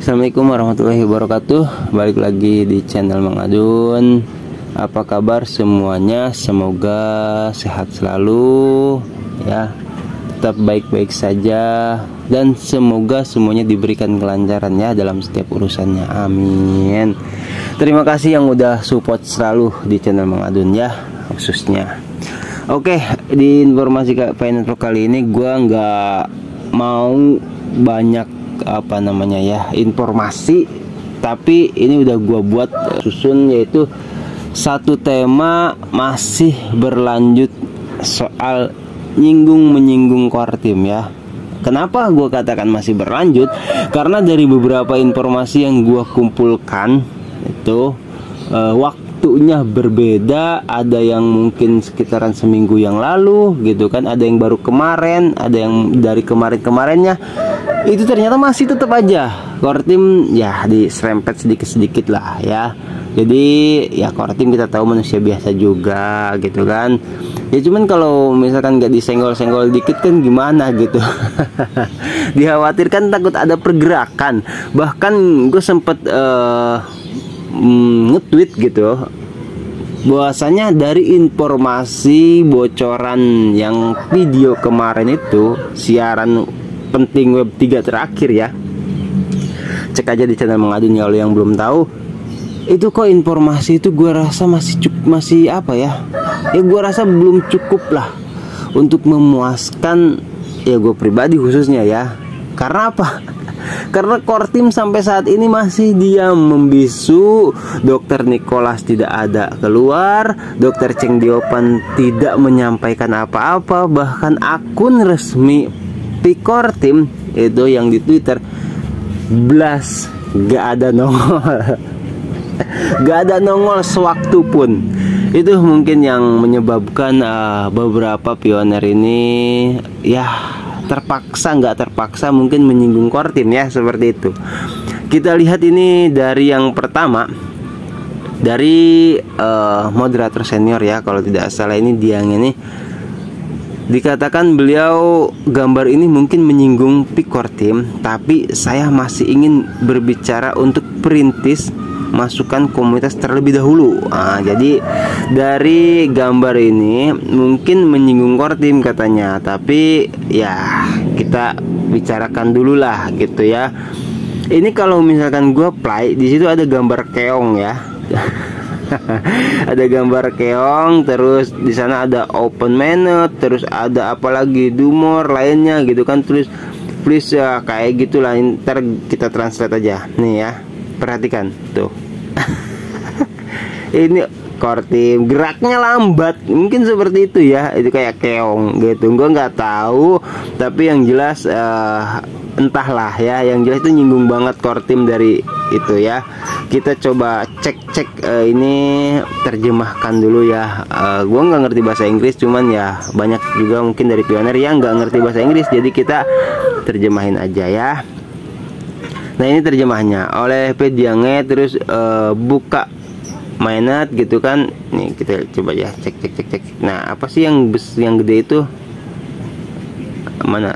Assalamualaikum warahmatullahi wabarakatuh. Balik lagi di channel Mang Adun. Apa kabar semuanya? Semoga sehat selalu ya, tetap baik-baik saja, dan semoga semuanya diberikan kelancaran ya dalam setiap urusannya. Amin. Terima kasih yang udah support selalu di channel Mang Adun ya, khususnya. Oke, di informasi financial kali ini gua nggak mau banyak informasi, tapi ini udah gua buat susun, yaitu satu tema masih berlanjut soal menyinggung core team ya. Kenapa gua katakan masih berlanjut? Karena dari beberapa informasi yang gua kumpulkan itu waktunya berbeda, ada yang mungkin sekitaran seminggu yang lalu gitu kan, ada yang baru kemarin, ada yang dari kemarin-kemarinnya. Itu ternyata masih tetap aja core team ya diserempet sedikit-sedikit lah ya. Jadi ya core team kita tahu manusia biasa juga gitu kan. Ya cuman kalau misalkan nggak disenggol-senggol dikit kan gimana gitu. Dikhawatirkan takut ada pergerakan. Bahkan gue sempet nge-tweet gitu, bahwasanya dari informasi bocoran yang video kemarin itu, siaran penting web 3 terakhir ya, cek aja di channel Mang Adun kalau yang belum tahu. Itu kok informasi itu gue rasa masih apa ya, gue rasa belum cukup lah untuk memuaskan ya gue pribadi khususnya ya. Karena apa? Karena core team sampai saat ini masih diam membisu. Dokter Nicholas tidak ada keluar, Dokter Cheng Diopan tidak menyampaikan apa-apa. Bahkan akun resmi core team itu yang di Twitter blast, gak ada nongol. Gak ada nongol sewaktu pun. Itu mungkin yang menyebabkan beberapa pioner ini ya terpaksa nggak terpaksa mungkin menyinggung core team ya, seperti itu. Kita lihat ini dari yang pertama, dari moderator senior ya, kalau tidak salah ini Diang ini. Dikatakan beliau gambar ini mungkin menyinggung core team, tapi saya masih ingin berbicara untuk perintis masukkan komunitas terlebih dahulu. Jadi dari gambar ini mungkin menyinggung core team katanya, tapi ya kita bicarakan dulu lah gitu ya. Ini kalau misalkan gua play di situ ada gambar keong ya. Ada gambar keong, terus di sana ada open minute, terus ada apalagi dumor lainnya gitu kan, terus please ya kayak gitulah. Ntar kita translate aja nih ya, perhatikan tuh. Ini core team geraknya lambat, mungkin seperti itu ya, itu kayak keong gitu, gua nggak tahu, tapi yang jelas entahlah ya, yang jelas itu nyinggung banget core team dari itu ya. Kita coba cek ini, terjemahkan dulu ya. Gua nggak ngerti bahasa Inggris, cuman ya banyak juga mungkin dari pioner yang nggak ngerti bahasa Inggris, jadi kita terjemahin aja ya. Nah ini terjemahnya oleh Pediange, terus buka mainat gitu kan. Nih kita coba ya cek. Nah apa sih yang gede itu mana?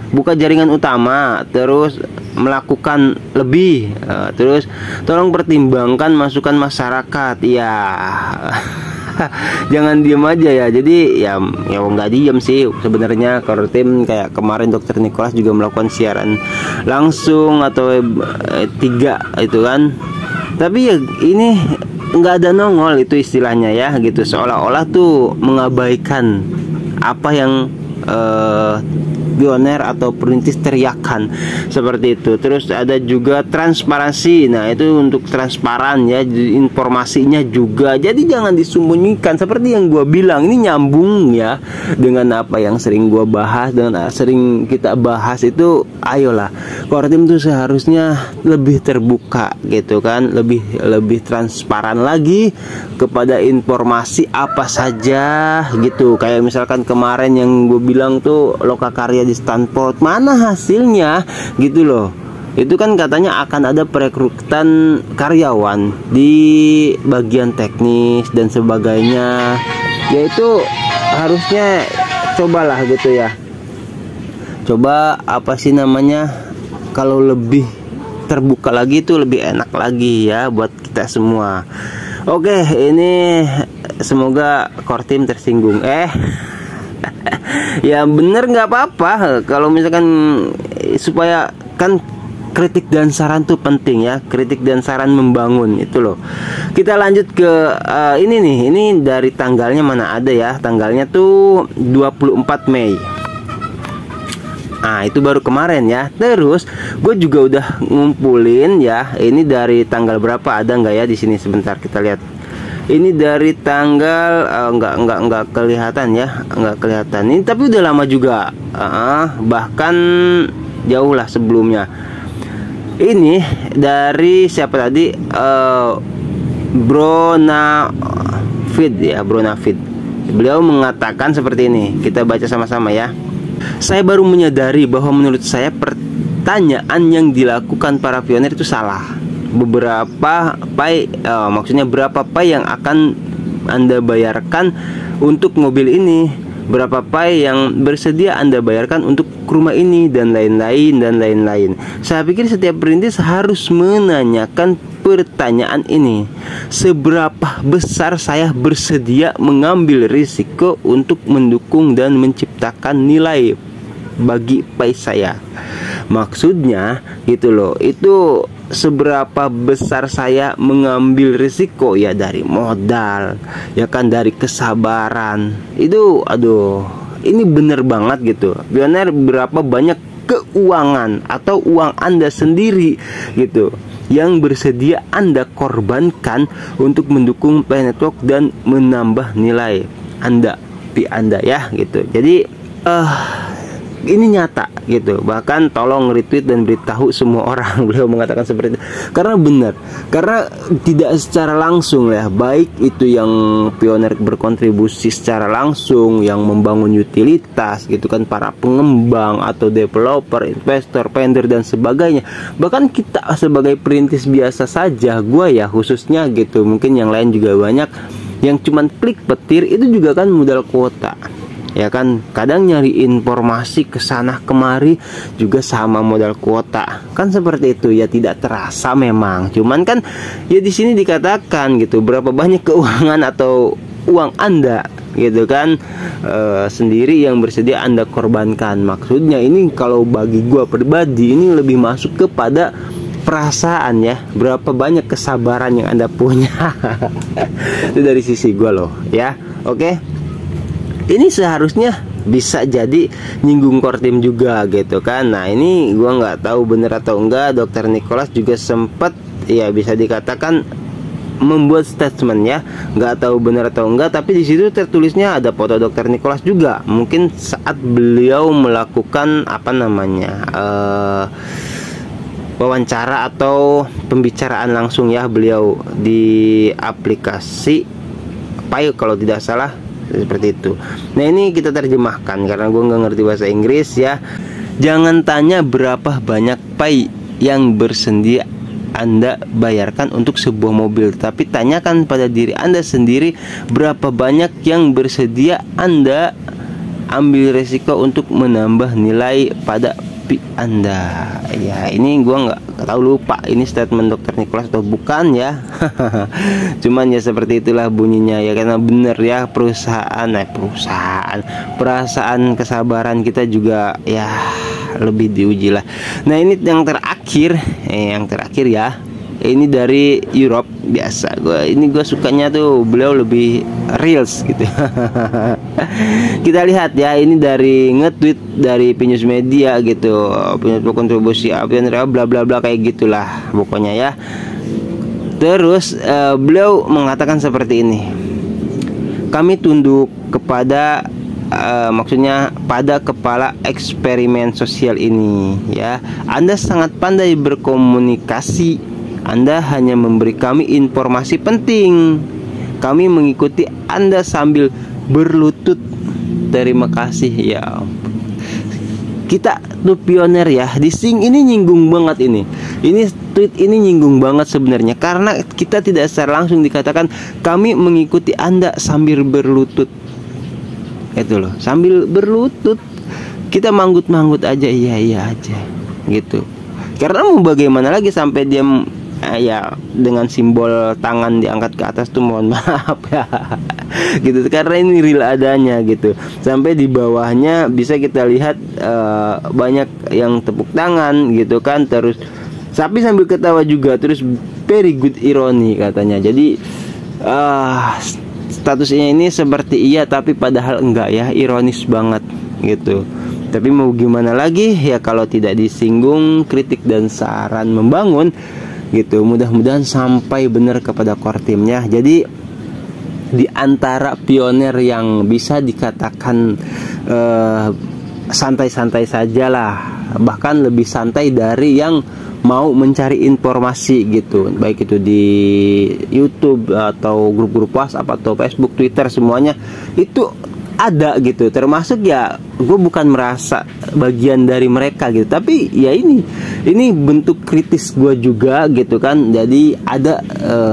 Buka jaringan utama, terus melakukan lebih, terus tolong pertimbangkan masukan masyarakat ya. Jangan diem aja ya. Jadi ya nggak diem sih sebenarnya core team. Kayak kemarin Dokter Nicholas juga melakukan siaran langsung atau web 3 itu kan, tapi ya ini nggak ada nongol, itu istilahnya ya gitu, seolah-olah tuh mengabaikan apa yang pioner atau perintis teriakan seperti itu. Terus ada juga transparansi. Nah itu untuk transparan ya informasinya juga, jadi jangan disembunyikan. Seperti yang gua bilang, ini nyambung ya dengan apa yang sering gua bahas dan sering kita bahas itu. Ayolah, core team tuh seharusnya lebih terbuka gitu kan, lebih transparan lagi kepada informasi apa saja gitu. Kayak misalkan kemarin yang gue bilang tuh lokakarya di Stanford, mana hasilnya gitu loh. Itu kan katanya akan ada perekrutan karyawan di bagian teknis dan sebagainya. Yaitu harusnya cobalah gitu ya. Coba apa sih namanya, kalau lebih terbuka lagi itu lebih enak lagi ya buat kita semua. Oke, ini semoga core team tersinggung. Ya bener, nggak apa-apa kalau misalkan, supaya kan kritik dan saran tuh penting ya, kritik dan saran membangun itu loh. Kita lanjut ke ini nih, ini dari tanggalnya mana ada ya, tanggalnya tuh 24 Mei. Nah itu baru kemarin ya. Terus gue juga udah ngumpulin ya, ini dari tanggal berapa, ada nggak ya di sini, sebentar kita lihat. Ini dari tanggal nggak kelihatan ya, nggak kelihatan ini, tapi udah lama juga, bahkan jauh lah sebelumnya. Ini dari siapa tadi, Bronafid ya, Bronafid. Beliau mengatakan seperti ini, kita baca sama-sama ya. Saya baru menyadari bahwa menurut saya pertanyaan yang dilakukan para pionir itu salah. Maksudnya berapa pai yang akan Anda bayarkan untuk mobil ini, berapa pai yang bersedia Anda bayarkan untuk rumah ini, dan lain-lain. Saya pikir setiap perintis harus menanyakan pertanyaan ini. Seberapa besar saya bersedia mengambil risiko untuk mendukung dan menciptakan nilai bagi pai saya. Maksudnya gitu loh, itu seberapa besar saya mengambil risiko ya, dari modal ya kan, dari kesabaran itu. Aduh, ini bener banget gitu. Pionir, berapa banyak keuangan atau uang Anda sendiri gitu yang bersedia Anda korbankan untuk mendukung Pi Network dan menambah nilai Pi Anda ya gitu. Jadi ini nyata gitu. Bahkan tolong retweet dan beritahu semua orang. Beliau mengatakan seperti itu karena benar, karena tidak secara langsung ya, baik itu yang pionir berkontribusi secara langsung, yang membangun utilitas gitu kan, para pengembang atau developer, investor, vendor dan sebagainya. Bahkan kita sebagai perintis biasa saja, gua ya khususnya gitu, mungkin yang lain juga banyak, yang cuman klik petir itu juga kan modal kuota ya kan. Kadang nyari informasi ke sana kemari juga sama modal kuota kan, seperti itu ya. Tidak terasa memang, cuman kan ya di sini dikatakan gitu, berapa banyak keuangan atau uang Anda gitu kan, sendiri yang bersedia Anda korbankan. Maksudnya ini kalau bagi gua pribadi ini lebih masuk kepada perasaan ya, berapa banyak kesabaran yang Anda punya. Itu dari sisi gua loh ya. Oke. Ini seharusnya bisa jadi nyinggung core team juga gitu kan. Nah ini gua nggak tahu bener atau enggak. Dokter Nicholas juga sempat ya bisa dikatakan membuat statement ya, nggak tahu bener atau enggak, tapi di situ tertulisnya ada foto Dokter Nicholas juga. Mungkin saat beliau melakukan apa namanya, wawancara atau pembicaraan langsung ya, beliau di aplikasi Pi kalau tidak salah, seperti itu. Nah ini kita terjemahkan karena gue nggak ngerti bahasa Inggris ya. Jangan tanya berapa banyak pai yang bersedia Anda bayarkan untuk sebuah mobil, tapi tanyakan pada diri Anda sendiri berapa banyak yang bersedia Anda ambil resiko untuk menambah nilai pada Pi Anda. Ya ini gua nggak tahu, lupa ini statement Dokter Nicholas atau bukan ya. Cuman ya seperti itulah bunyinya ya, karena bener ya, perasaan kesabaran kita juga ya lebih diuji lah. Nah ini yang terakhir ya, ini dari Europe. Biasa gue sukanya tuh beliau lebih reals gitu. Kita lihat ya, ini dari nge-tweet dari Pinus Media gitu, punya kontribusi bla bla bla kayak gitulah pokoknya ya. Terus beliau mengatakan seperti ini, kami tunduk kepada maksudnya pada kepala eksperimen sosial ini ya. Anda sangat pandai berkomunikasi. Anda hanya memberi kami informasi penting. Kami mengikuti Anda sambil berlutut. Terima kasih ya. Kita tuh pionir ya. Di sing ini nyinggung banget ini. Ini tweet ini nyinggung banget sebenarnya, karena kita tidak secara langsung dikatakan kami mengikuti Anda sambil berlutut. Itu loh, sambil berlutut. Kita manggut-manggut aja, iya aja gitu. Karena mau bagaimana lagi sampai dia ya dengan simbol tangan diangkat ke atas tuh, mohon maaf ya gitu, karena ini real adanya gitu. Sampai di bawahnya bisa kita lihat banyak yang tepuk tangan gitu kan, terus tapi sambil ketawa juga, terus very good ironi katanya. Jadi statusnya ini seperti iya tapi padahal enggak ya, ironis banget gitu. Tapi mau gimana lagi ya, kalau tidak disinggung, kritik dan saran membangun gitu. Mudah-mudahan sampai benar kepada core teamnya. Jadi di antara pionir yang bisa dikatakan santai-santai saja lah, bahkan lebih santai dari yang mau mencari informasi gitu, baik itu di YouTube atau grup-grup WhatsApp atau Facebook, Twitter, semuanya itu ada gitu. Termasuk ya gue bukan merasa bagian dari mereka gitu, tapi ya ini bentuk kritis gue juga gitu kan. Jadi ada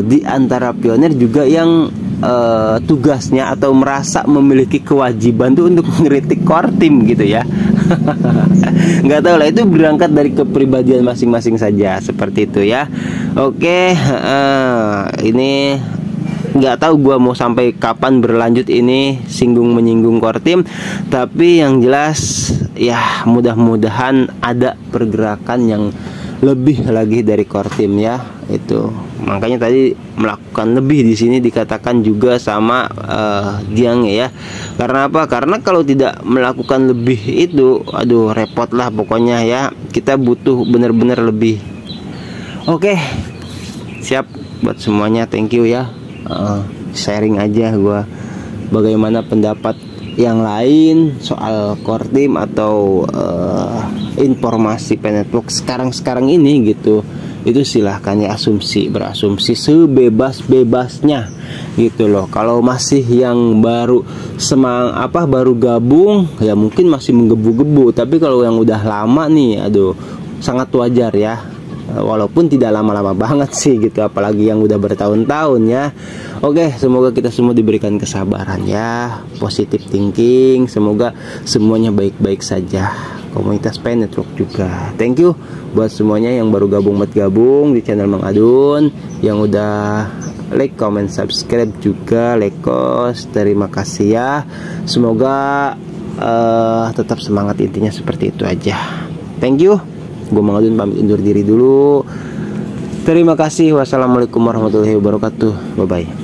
di antara pionir juga yang tugasnya atau merasa memiliki kewajiban tuh untuk mengkritik core team gitu ya. Nggak tahu lah, itu berangkat dari kepribadian masing-masing saja, seperti itu ya. Oke, ini nggak tahu gua mau sampai kapan berlanjut ini singgung menyinggung core team, tapi yang jelas ya mudah-mudahan ada pergerakan yang lebih lagi dari core team ya. Itu makanya tadi melakukan lebih di sini dikatakan juga sama Giang ya. Karena apa? Karena kalau tidak melakukan lebih itu, aduh repot lah pokoknya ya. Kita butuh benar-benar lebih. Oke, siap buat semuanya. Thank you ya. Sharing aja gua bagaimana pendapat yang lain soal core team atau informasi P-Network sekarang ini gitu. Itu silahkan ya, berasumsi sebebas-bebasnya gitu loh. Kalau masih yang baru baru gabung ya mungkin masih menggebu-gebu, tapi kalau yang udah lama nih, aduh sangat wajar ya. Walaupun tidak lama-lama banget sih gitu, apalagi yang udah bertahun-tahun ya. Oke, semoga kita semua diberikan kesabaran ya, positive thinking, semoga semuanya baik-baik saja. Komunitas P-Network juga. Thank you buat semuanya yang baru gabung di channel Mang Adun, yang udah like, comment, subscribe juga, lekos. Terima kasih ya. Semoga tetap semangat, intinya seperti itu aja. Thank you. Gue Mang Adun pamit undur diri dulu. Terima kasih. Wassalamualaikum warahmatullahi wabarakatuh. Bye bye.